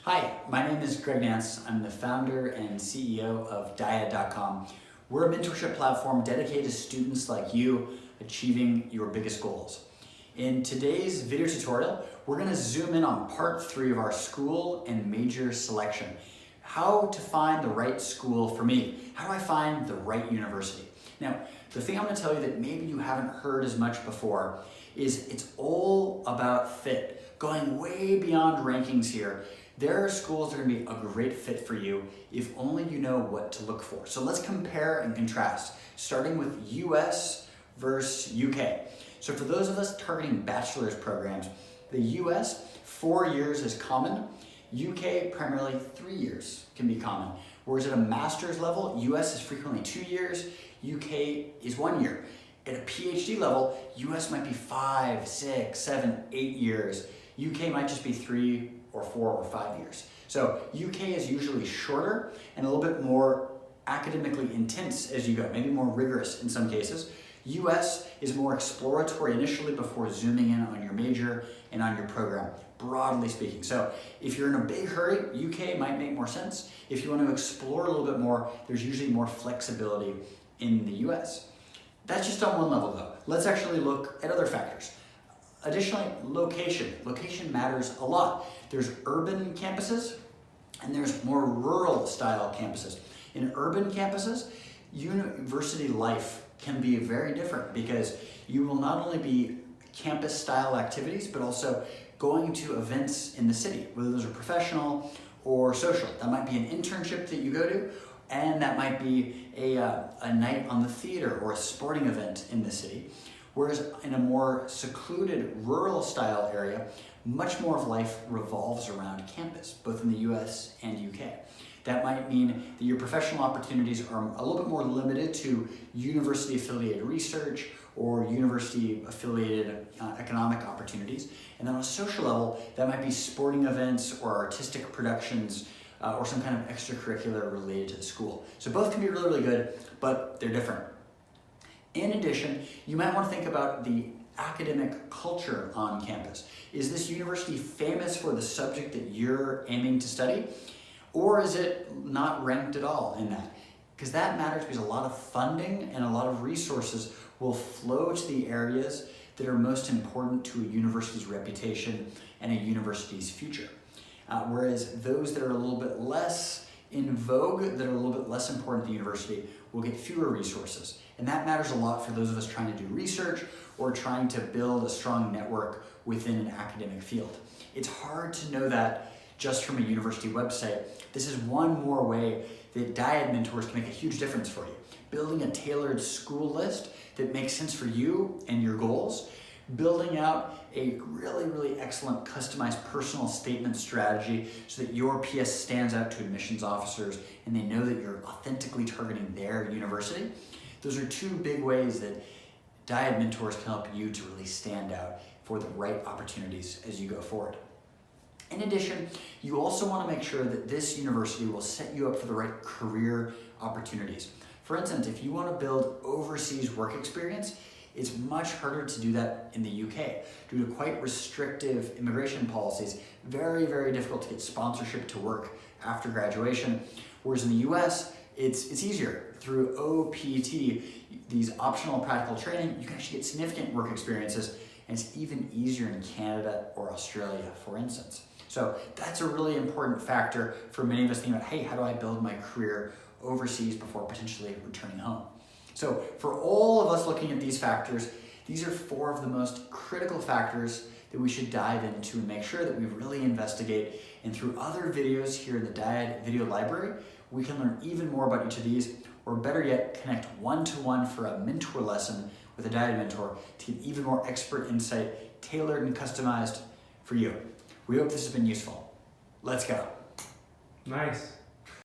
Hi, my name is Greg Nance. I'm the founder and CEO of Dyad.com. We're a mentorship platform dedicated to students like you achieving your biggest goals. In today's video tutorial, we're going to zoom in on part 3 of our school and major selection. How to find the right school for me. How do I find the right university? Now, the thing I'm going to tell you that maybe you haven't heard as much before is it's all about fit. Going way beyond rankings here. There are schools that are going to be a great fit for you if only you know what to look for. So let's compare and contrast, starting with US versus UK. So for those of us targeting bachelor's programs, the US, 4 years is common. UK, primarily 3 years can be common. Whereas at a master's level, US is frequently 2 years, UK is 1 year. At a PhD level, US might be 5, 6, 7, 8 years. UK might just be 3 or 4 or 5 years. So UK is usually shorter and a little bit more academically intense as you go, maybe more rigorous in some cases. US is more exploratory initially before zooming in on your major and on your program, broadly speaking. So if you're in a big hurry, UK might make more sense. If you want to explore a little bit more, there's usually more flexibility in the US. That's just on one level though. Let's actually look at other factors. Additionally, location. Location matters a lot. There's urban campuses and there's more rural style campuses. In urban campuses, university life can be very different because you will not only be campus style activities, but also going to events in the city, whether those are professional or social. That might be an internship that you go to, and that might be a night on the theater or a sporting event in the city. Whereas in a more secluded rural style area, much more of life revolves around campus, both in the US and UK. That might mean that your professional opportunities are a little bit more limited to university affiliated research or university affiliated economic opportunities. And then on a social level, that might be sporting events or artistic productions or some kind of extracurricular related to the school. So both can be really, really good, but they're different. In addition, you might want to think about the academic culture on campus. Is this university famous for the subject that you're aiming to study? Or is it not ranked at all in that? Because that matters because a lot of funding and a lot of resources will flow to the areas that are most important to a university's reputation and a university's future. Whereas those that are a little bit less in vogue, that are a little bit less important to the university, will get fewer resources. And that matters a lot for those of us trying to do research or trying to build a strong network within an academic field. It's hard to know that just from a university website. This is one more way that Dyad mentors can make a huge difference for you. Building a tailored school list that makes sense for you and your goals. Building out a really, really excellent customized personal statement strategy so that your PS stands out to admissions officers and they know that you're authentically targeting their university. Those are 2 big ways that Dyad mentors can help you to really stand out for the right opportunities as you go forward. In addition, you also want to make sure that this university will set you up for the right career opportunities. For instance, if you want to build overseas work experience, it's much harder to do that in the UK due to quite restrictive immigration policies. Very, very difficult to get sponsorship to work after graduation. Whereas in the US, it's easier. Through OPT, these optional practical training, you can actually get significant work experiences, and it's even easier in Canada or Australia, for instance. So that's a really important factor for many of us thinking about, hey, how do I build my career overseas before potentially returning home? So for all of us looking at these factors, these are 4 of the most critical factors that we should dive into and make sure that we really investigate. And through other videos here in the Dyad video library, we can learn even more about each of these, or better yet, connect one-to-one for a mentor lesson with a Dyad mentor to get even more expert insight, tailored and customized for you. We hope this has been useful. Let's go. Nice.